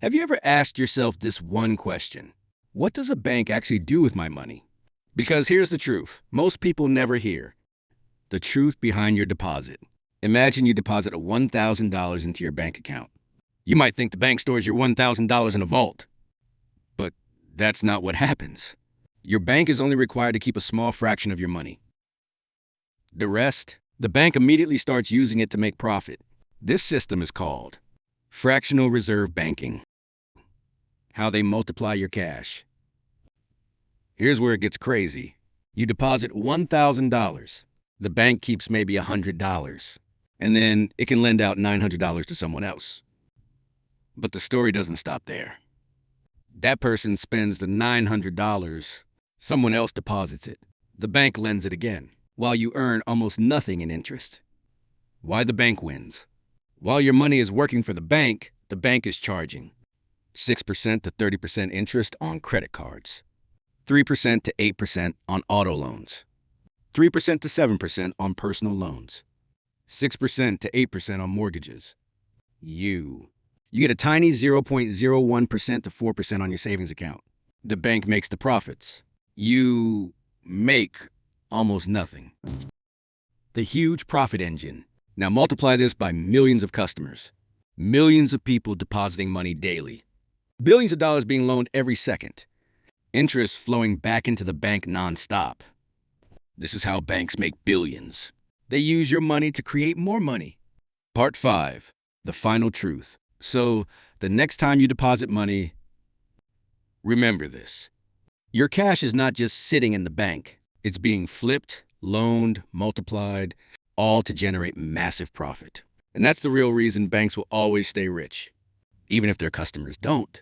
Have you ever asked yourself this one question? What does a bank actually do with my money? Because here's the truth. Most people never hear the truth behind your deposit. Imagine you deposit $1,000 into your bank account. You might think the bank stores your $1,000 in a vault, but that's not what happens. Your bank is only required to keep a small fraction of your money. The rest, the bank immediately starts using it to make profit. This system is called fractional reserve banking. How they multiply your cash. Here's where it gets crazy. You deposit $1,000. The bank keeps maybe $100, and then it can lend out $900 to someone else. But the story doesn't stop there. That person spends the $900, someone else deposits it. The bank lends it again, while you earn almost nothing in interest. Why the bank wins? While your money is working for the bank is charging 6% to 30% interest on credit cards, 3% to 8% on auto loans, 3% to 7% on personal loans, 6% to 8% on mortgages. You get a tiny 0.01% to 4% on your savings account. The bank makes the profits. You make almost nothing. The huge profit engine. Now multiply this by millions of customers, millions of people depositing money daily, billions of dollars being loaned every second, interest flowing back into the bank nonstop. This is how banks make billions. They use your money to create more money. Part 5. The final truth. So, the next time you deposit money, remember this. Your cash is not just sitting in the bank. It's being flipped, loaned, multiplied, all to generate massive profit. And that's the real reason banks will always stay rich, even if their customers don't.